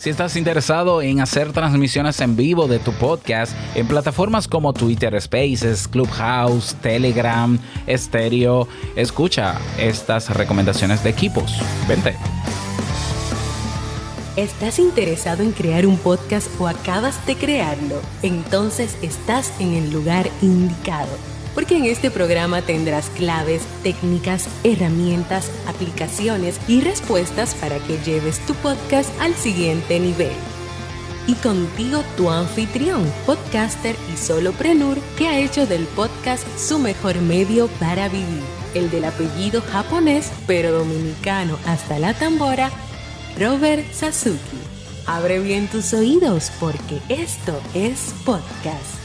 Si estás interesado en hacer transmisiones en vivo de tu podcast en plataformas como Twitter Spaces, Clubhouse, Telegram, Stereo, escucha estas recomendaciones de equipos. Vente. ¿Estás interesado en crear un podcast o acabas de crearlo? Entonces estás en el lugar indicado, porque en este programa tendrás claves, técnicas, herramientas, aplicaciones y respuestas para que lleves tu podcast al siguiente nivel. Y contigo tu anfitrión, podcaster y solopreneur que ha hecho del podcast su mejor medio para vivir, el del apellido japonés pero dominicano hasta la tambora, Robert Sasuki. Abre bien tus oídos porque esto es podcast.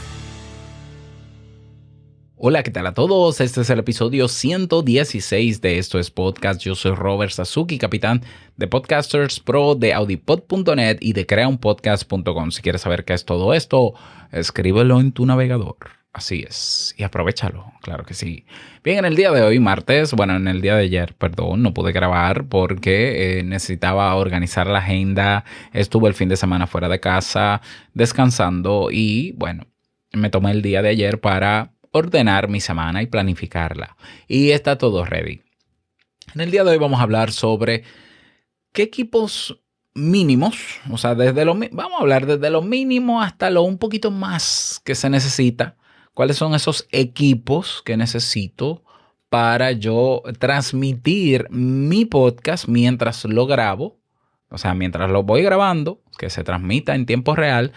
Hola, ¿qué tal a todos? Este es el episodio 116 de Esto es Podcast. Yo soy Robert Sasuki, capitán de Podcasters Pro, de audipod.net y de creaunpodcast.com. Si quieres saber qué es todo esto, escríbelo en tu navegador. Así es. Y aprovéchalo, claro que sí. Bien, en el día de hoy, martes, en el día de ayer, no pude grabar porque necesitaba organizar la agenda. Estuve el fin de semana fuera de casa, descansando y, me tomé el día de ayer para ordenar mi semana y planificarla. Y está todo ready. En el día de hoy vamos a hablar sobre qué equipos mínimos, vamos a hablar desde lo mínimo hasta lo un poquito más que se necesita. ¿Cuáles son esos equipos que necesito para yo transmitir mi podcast mientras lo grabo? O sea, mientras lo voy grabando, que se transmita en tiempo real,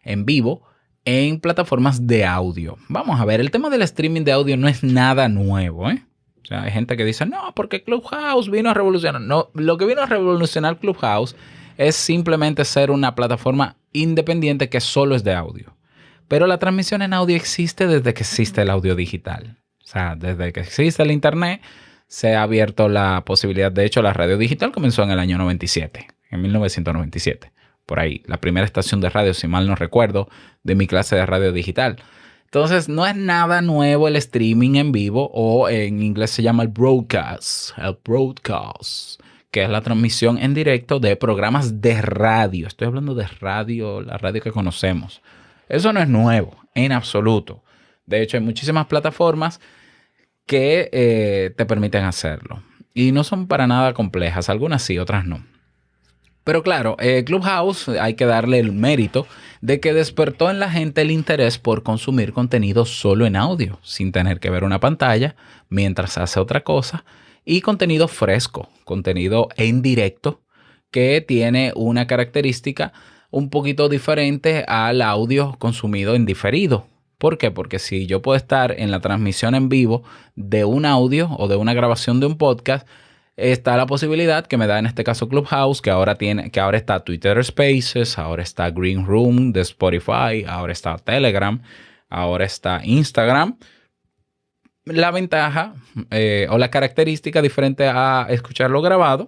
en vivo, en plataformas de audio. Vamos a ver, el tema del streaming de audio no es nada nuevo, ¿eh? O sea, hay gente que dice, no, porque Clubhouse vino a revolucionar. No, lo que vino a revolucionar Clubhouse es simplemente ser una plataforma independiente que solo es de audio. Pero la transmisión en audio existe desde que existe el audio digital. O sea, desde que existe el internet se ha abierto la posibilidad. De hecho, la radio digital comenzó en el año 97, en 1997. Por ahí, la primera estación de radio, si mal no recuerdo, de mi clase de radio digital. Entonces, no es nada nuevo el streaming en vivo, o en inglés se llama el broadcast, que es la transmisión en directo de programas de radio. Estoy hablando de radio, la radio que conocemos. Eso no es nuevo, en absoluto. De hecho, hay muchísimas plataformas que te permiten hacerlo. Y no son para nada complejas, algunas sí, otras no. Pero claro, Clubhouse hay que darle el mérito de que despertó en la gente el interés por consumir contenido solo en audio, sin tener que ver una pantalla mientras hace otra cosa, y contenido fresco, contenido en directo, que tiene una característica un poquito diferente al audio consumido en diferido. ¿Por qué? Porque si yo puedo estar en la transmisión en vivo de un audio o de una grabación de un podcast, está la posibilidad que me da en este caso Clubhouse, que ahora está Twitter Spaces, ahora está Green Room de Spotify, ahora está Telegram, ahora está Instagram. La ventaja o la característica diferente a escucharlo grabado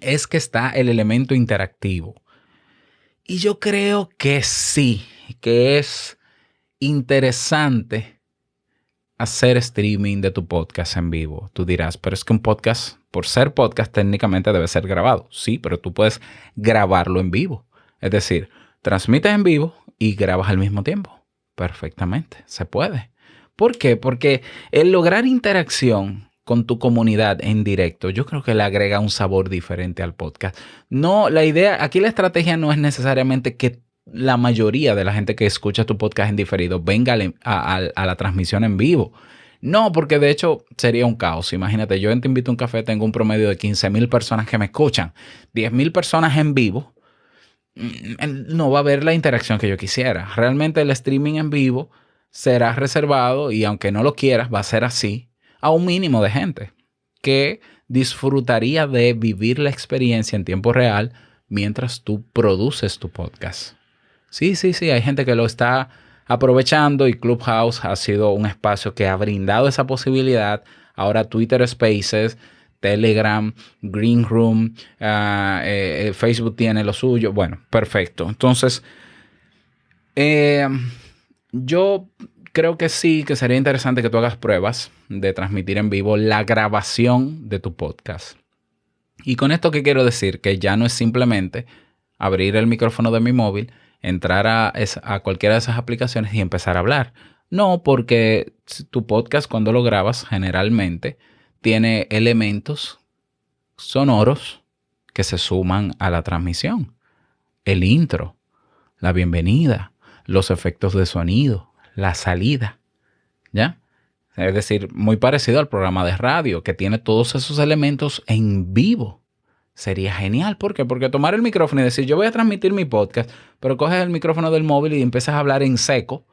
es que está el elemento interactivo. Y yo creo que sí, que es interesante hacer streaming de tu podcast en vivo. Tú dirás, pero es que un podcast, por ser podcast, técnicamente debe ser grabado. Sí, pero tú puedes grabarlo en vivo. Es decir, transmites en vivo y grabas al mismo tiempo. Perfectamente, se puede. ¿Por qué? Porque el lograr interacción con tu comunidad en directo, yo creo que le agrega un sabor diferente al podcast. No, la estrategia no es necesariamente que la mayoría de la gente que escucha tu podcast en diferido venga a la transmisión en vivo. No, porque de hecho sería un caos. Imagínate, yo Te Invito a un Café tengo un promedio de 15,000 personas que me escuchan. 10,000 personas en vivo. No va a haber la interacción que yo quisiera. Realmente el streaming en vivo será reservado, y aunque no lo quieras, va a ser así, a un mínimo de gente que disfrutaría de vivir la experiencia en tiempo real mientras tú produces tu podcast. Sí, hay gente que lo está aprovechando y Clubhouse ha sido un espacio que ha brindado esa posibilidad. Ahora Twitter Spaces, Telegram, Green Room, Facebook tiene lo suyo. Bueno, perfecto. Entonces, yo creo que sí, que sería interesante que tú hagas pruebas de transmitir en vivo la grabación de tu podcast. Y con esto, ¿qué quiero decir? Que ya no es simplemente abrir el micrófono de mi móvil, entrar a cualquiera de esas aplicaciones y empezar a hablar. No, porque tu podcast cuando lo grabas generalmente tiene elementos sonoros que se suman a la transmisión. El intro, la bienvenida, los efectos de sonido, la salida, ¿ya? Es decir, muy parecido al programa de radio que tiene todos esos elementos en vivo. Sería genial. ¿Por qué? Porque tomar el micrófono y decir, yo voy a transmitir mi podcast, pero coges el micrófono del móvil y empiezas a hablar en seco,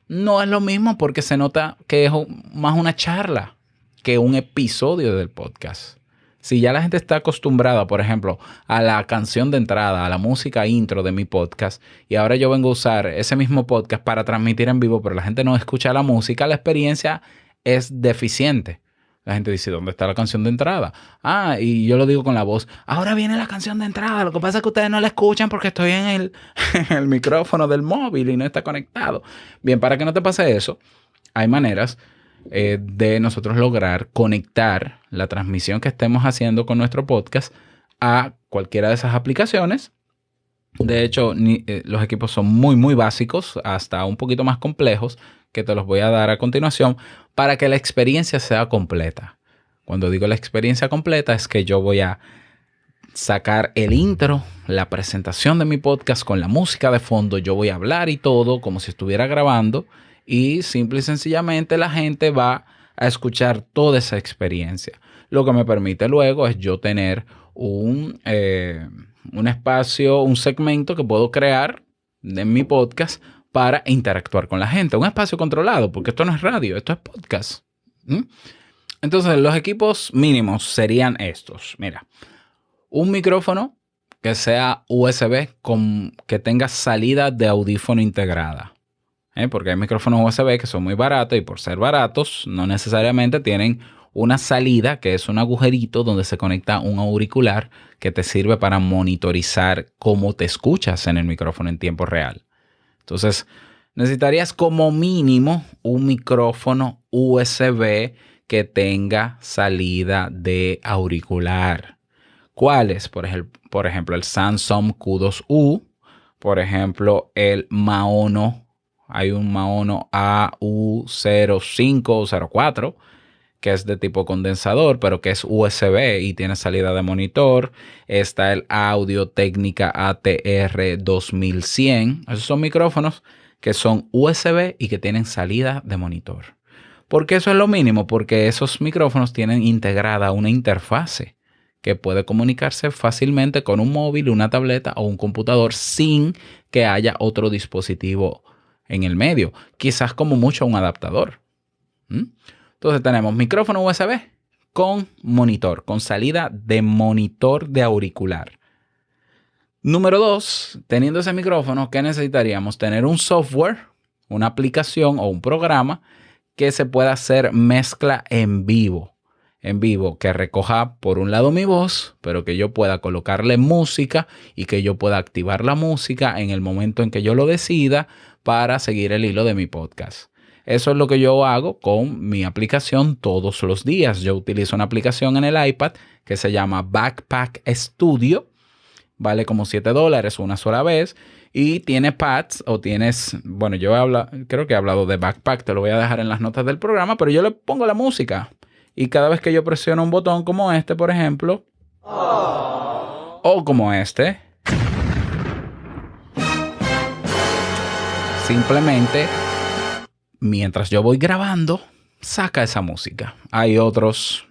no es lo mismo porque se nota que es más una charla que un episodio del podcast. Si ya la gente está acostumbrada, por ejemplo, a la canción de entrada, a la música intro de mi podcast, y ahora yo vengo a usar ese mismo podcast para transmitir en vivo, pero la gente no escucha la música, la experiencia es deficiente. La gente dice, ¿dónde está la canción de entrada? Ah, y yo lo digo con la voz, ahora viene la canción de entrada. Lo que pasa es que ustedes no la escuchan porque estoy en el micrófono del móvil y no está conectado. Bien, para que no te pase eso, hay maneras de nosotros lograr conectar la transmisión que estemos haciendo con nuestro podcast a cualquiera de esas aplicaciones. De hecho, los equipos son muy, muy básicos, hasta un poquito más complejos, que te los voy a dar a continuación para que la experiencia sea completa. Cuando digo la experiencia completa es que yo voy a sacar el intro, la presentación de mi podcast con la música de fondo, yo voy a hablar y todo como si estuviera grabando y simple y sencillamente la gente va a escuchar toda esa experiencia. Lo que me permite luego es yo tener un espacio, un segmento que puedo crear en mi podcast para interactuar con la gente. Un espacio controlado, porque esto no es radio, esto es podcast. Entonces, los equipos mínimos serían estos. Mira, un micrófono que sea USB que tenga salida de audífono integrada. Porque hay micrófonos USB que son muy baratos y por ser baratos no necesariamente tienen una salida que es un agujerito donde se conecta un auricular que te sirve para monitorizar cómo te escuchas en el micrófono en tiempo real. Entonces, necesitarías como mínimo un micrófono USB que tenga salida de auricular. ¿Cuáles? Por ejemplo, el Samsung Q2U, por ejemplo, el Maono. Hay un Maono AU05 o 04 que es de tipo condensador, pero que es USB y tiene salida de monitor. Está el Audio-Técnica ATR 2100. Esos son micrófonos que son USB y que tienen salida de monitor. ¿Por qué eso es lo mínimo? Porque esos micrófonos tienen integrada una interfase que puede comunicarse fácilmente con un móvil, una tableta o un computador sin que haya otro dispositivo en el medio. Quizás como mucho un adaptador. Entonces tenemos micrófono USB con monitor, con salida de monitor de auricular. Número 2, teniendo ese micrófono, ¿qué necesitaríamos? Tener un software, una aplicación o un programa que se pueda hacer mezcla en vivo. En vivo, que recoja por un lado mi voz, pero que yo pueda colocarle música y que yo pueda activar la música en el momento en que yo lo decida para seguir el hilo de mi podcast. Eso es lo que yo hago con mi aplicación todos los días. Yo utilizo una aplicación en el iPad que se llama Backpack Studio. Vale como $7 una sola vez. Y tiene pads o tienes... Bueno, creo que he hablado de Backpack. Te lo voy a dejar en las notas del programa. Pero yo le pongo la música. Y cada vez que yo presiono un botón como este, por ejemplo. O como este. Simplemente... mientras yo voy grabando, saca esa música. Hay otros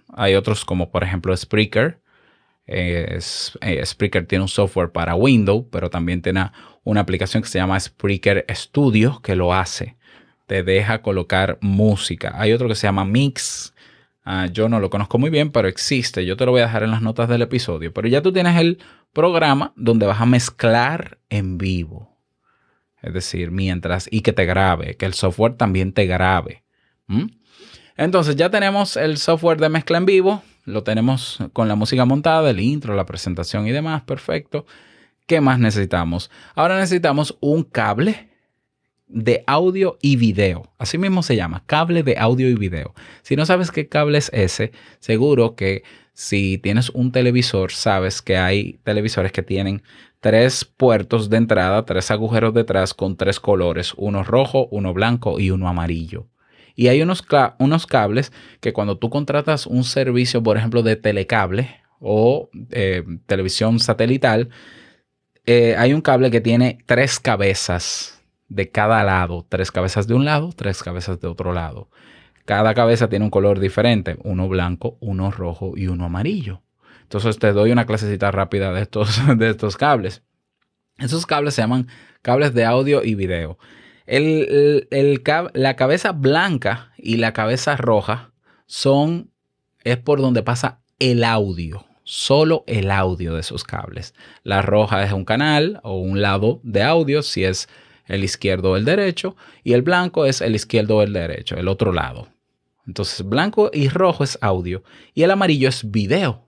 como por ejemplo Spreaker. Spreaker tiene un software para Windows, pero también tiene una aplicación que se llama Spreaker Studio que lo hace. Te deja colocar música. Hay otro que se llama Mix. Yo no lo conozco muy bien, pero existe. Yo te lo voy a dejar en las notas del episodio. Pero ya tú tienes el programa donde vas a mezclar en vivo. Es decir, y que te grabe, que el software también te grabe. Entonces ya tenemos el software de mezcla en vivo, lo tenemos con la música montada, el intro, la presentación y demás, perfecto. ¿Qué más necesitamos? Ahora necesitamos un cable de audio y video. Así mismo se llama, cable de audio y video. Si no sabes qué cable es ese, seguro que Si tienes un televisor, sabes que hay televisores que tienen 3 puertos de entrada, 3 agujeros detrás con 3 colores, uno rojo, uno blanco y uno amarillo. Y hay unos cables que cuando tú contratas un servicio, por ejemplo, de telecable o televisión satelital, hay un cable que tiene 3 cabezas de cada lado, 3 cabezas de un lado, 3 cabezas de otro lado. Cada cabeza tiene un color diferente, uno blanco, uno rojo y uno amarillo. Entonces te doy una clasecita rápida de estos cables. Esos cables se llaman cables de audio y video. La cabeza blanca y la cabeza roja es por donde pasa el audio. Solo el audio de esos cables. La roja es un canal o un lado de audio, si es el izquierdo o el derecho, y el blanco es el izquierdo o el derecho, el otro lado. Entonces, blanco y rojo es audio y el amarillo es video.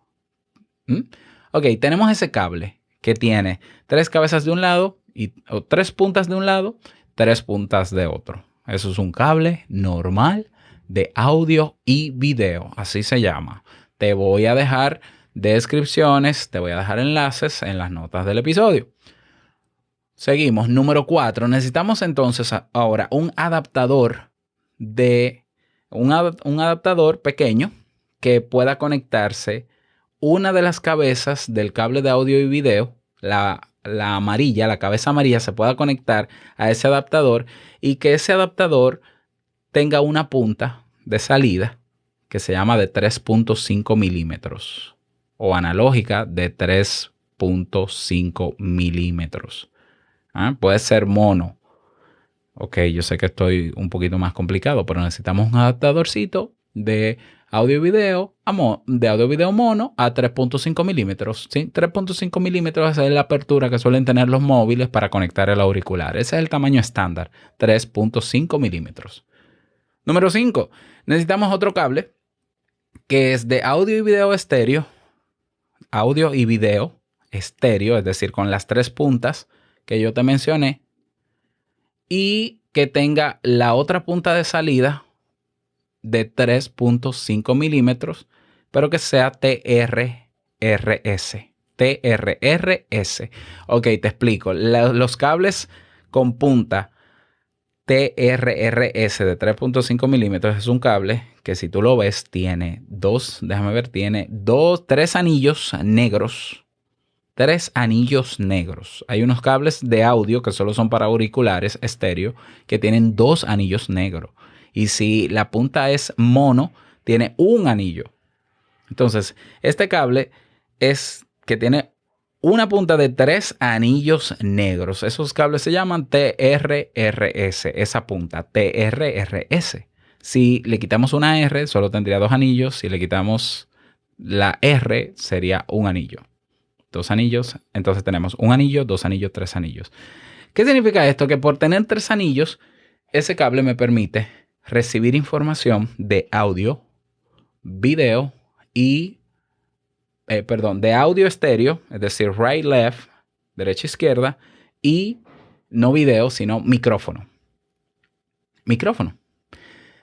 Ok, tenemos ese cable que tiene 3 cabezas de un lado o 3 puntas de un lado, 3 puntas de otro. Eso es un cable normal de audio y video, así se llama. Te voy a dejar descripciones, te voy a dejar enlaces en las notas del episodio. Seguimos, número 4. Necesitamos entonces ahora un adaptador un adaptador pequeño que pueda conectarse una de las cabezas del cable de audio y video, la amarilla, la cabeza amarilla se pueda conectar a ese adaptador y que ese adaptador tenga una punta de salida que se llama de 3.5 milímetros o analógica de 3.5 milímetros. Puede ser mono. Ok, yo sé que estoy un poquito más complicado, pero necesitamos un adaptadorcito de audio y video, mono a 3.5 milímetros. ¿Sí? 3.5 milímetros es la apertura que suelen tener los móviles para conectar el auricular. Ese es el tamaño estándar, 3.5 milímetros. Número 5. Necesitamos otro cable que es de audio y video estéreo. Audio y video estéreo, es decir, con las 3 puntas que yo te mencioné. Y que tenga la otra punta de salida de 3.5 milímetros, pero que sea TRRS. TRRS. Ok, te explico. Los cables con punta TRRS de 3.5 milímetros es un cable que, si tú lo ves, tiene tres anillos negros. 3 anillos negros. Hay unos cables de audio que solo son para auriculares estéreo que tienen 2 anillos negros. Y si la punta es mono, tiene un anillo. Entonces, este cable es que tiene una punta de 3 anillos negros. Esos cables se llaman TRRS. Esa punta, TRRS. Si le quitamos una R, solo tendría 2 anillos. Si le quitamos la R, sería un anillo. 2 anillos, entonces tenemos un anillo, 2 anillos, 3 anillos. ¿Qué significa esto? Que por tener 3 anillos, ese cable me permite recibir información de audio, video y, de audio estéreo, es decir, right, left, derecha, izquierda, y no video, sino micrófono.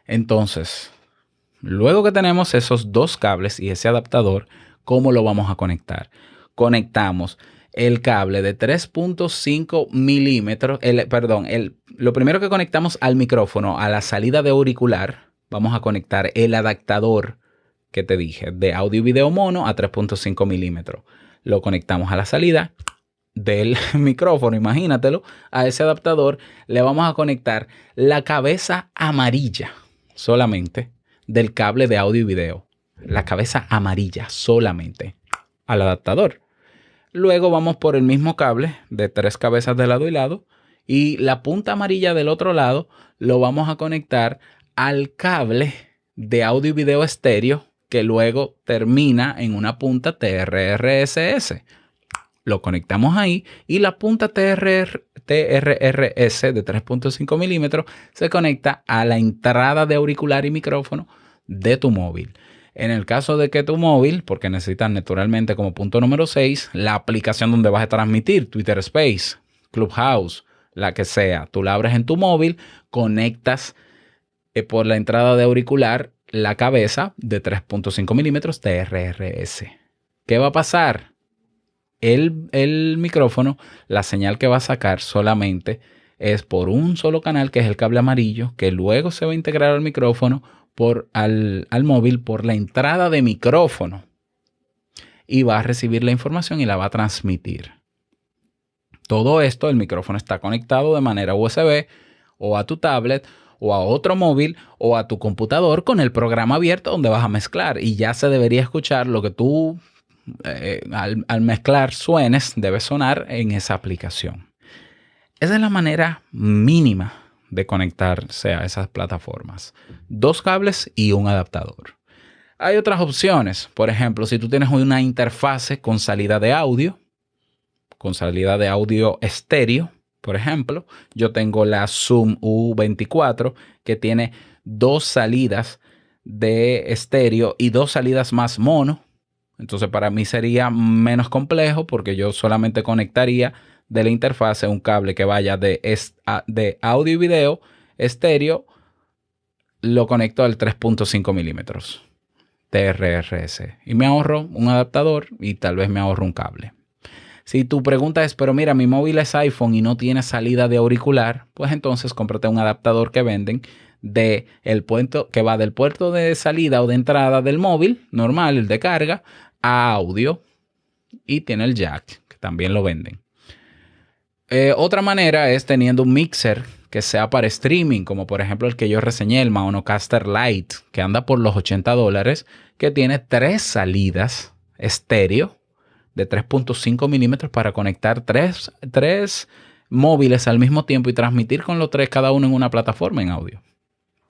Entonces, luego que tenemos esos 2 cables y ese adaptador, ¿cómo lo vamos a conectar? Conectamos el cable de 3.5 milímetros, lo primero que conectamos al micrófono, a la salida de auricular, vamos a conectar el adaptador que te dije, de audio y video mono a 3.5 milímetros. Lo conectamos a la salida del micrófono, imagínatelo, a ese adaptador le vamos a conectar la cabeza amarilla solamente del cable de audio y video. La cabeza amarilla solamente al adaptador. Luego vamos por el mismo cable de 3 cabezas de lado y lado y la punta amarilla del otro lado lo vamos a conectar al cable de audio y video estéreo que luego termina en una punta TRRSS. Lo conectamos ahí y la punta TRRS de 3.5 milímetros se conecta a la entrada de auricular y micrófono de tu móvil. En el caso de que tu móvil, porque necesitas naturalmente como punto número 6, la aplicación donde vas a transmitir, Twitter Space, Clubhouse, la que sea, tú la abres en tu móvil, conectas por la entrada de auricular la cabeza de 3.5 milímetros TRRS. ¿Qué va a pasar? El micrófono, la señal que va a sacar solamente es por un solo canal, que es el cable amarillo, que luego se va a integrar al micrófono al móvil por la entrada de micrófono y va a recibir la información y la va a transmitir. Todo esto, el micrófono está conectado de manera USB o a tu tablet o a otro móvil o a tu computador con el programa abierto donde vas a mezclar, y ya se debería escuchar lo que tú al mezclar suenes, debe sonar en esa aplicación. Esa es la manera mínima de conectarse a esas plataformas. 2 cables y un adaptador. Hay otras opciones. Por ejemplo, si tú tienes una interfase con salida de audio estéreo, por ejemplo, yo tengo la Zoom U24 que tiene 2 salidas de estéreo y 2 salidas más mono. Entonces para mí sería menos complejo porque yo solamente conectaría de la interfase un cable que vaya de audio y video estéreo, lo conecto al 3.5 milímetros TRRS y me ahorro un adaptador y tal vez me ahorro un cable. Si tu pregunta es, pero mira, mi móvil es iPhone y no tiene salida de auricular, pues entonces cómprate un adaptador que venden que va del puerto de salida o de entrada del móvil normal, el de carga, a audio, y tiene el jack, que también lo venden. Otra manera es teniendo un mixer que sea para streaming, como por ejemplo el que yo reseñé, el Maonocaster Lite, que anda por los $80, que tiene 3 salidas estéreo de 3.5 milímetros para conectar tres móviles al mismo tiempo y transmitir con los 3 cada uno en una plataforma en audio.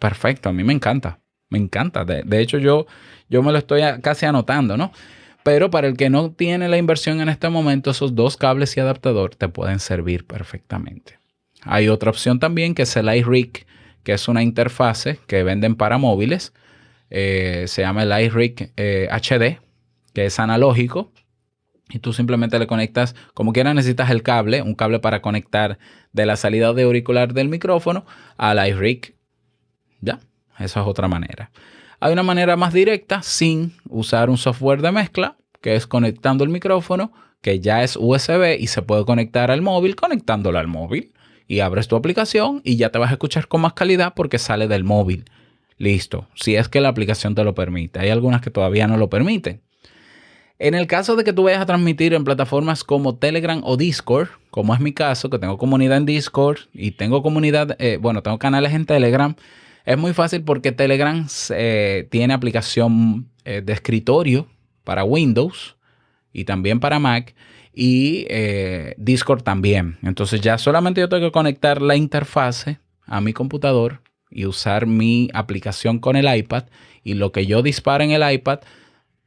Perfecto, a mí me encanta. Me encanta. De hecho, yo me lo estoy casi anotando, ¿no? Pero para el que no tiene la inversión en este momento, esos 2 cables y adaptador te pueden servir perfectamente. Hay otra opción también que es el iRig, que es una interfase que venden para móviles. Se llama el iRig HD, que es analógico. Y tú simplemente le conectas, como quieras necesitas el cable, un cable para conectar de la salida de auricular del micrófono al iRig. Ya, esa es otra manera. Hay una manera más directa sin usar un software de mezcla, que es conectando el micrófono, que ya es USB y se puede conectar al móvil, conectándolo al móvil. Y abres tu aplicación y ya te vas a escuchar con más calidad porque sale del móvil. Listo, si es que la aplicación te lo permite. Hay algunas que todavía no lo permiten. En el caso de que tú vayas a transmitir en plataformas como Telegram o Discord, como es mi caso, que tengo comunidad en Discord y tengo tengo canales en Telegram, es muy fácil porque Telegram tiene aplicación de escritorio para Windows y también para Mac, y Discord también. Entonces ya solamente yo tengo que conectar la interfase a mi computador y usar mi aplicación con el iPad, y lo que yo dispare en el iPad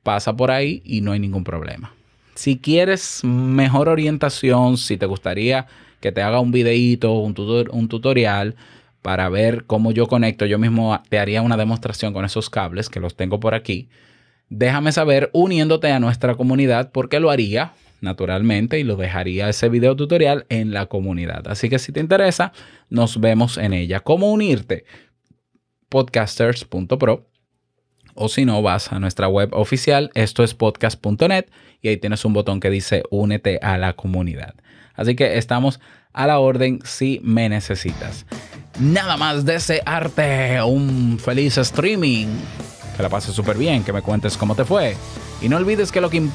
pasa por ahí y no hay ningún problema. Si quieres mejor orientación, si te gustaría que te haga un videíto, un tutorial para ver cómo yo conecto, yo mismo te haría una demostración con esos cables que los tengo por aquí. Déjame saber uniéndote a nuestra comunidad, porque lo haría naturalmente y lo dejaría ese video tutorial en la comunidad. Así que si te interesa, nos vemos en ella. ¿Cómo unirte? Podcasters.pro. O si no, vas a nuestra web oficial, esto es podcast.net, y ahí tienes un botón que dice únete a la comunidad. Así que estamos a la orden si me necesitas. Nada más desearte un feliz streaming. Que la pases súper bien, que me cuentes cómo te fue. Y no olvides que lo que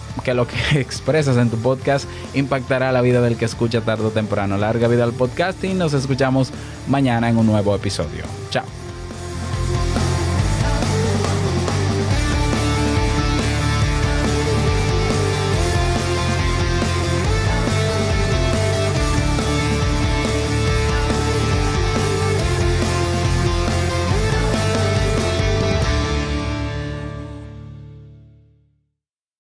expresas en tu podcast impactará la vida del que escucha tarde o temprano. Larga vida al podcasting. Nos escuchamos mañana en un nuevo episodio.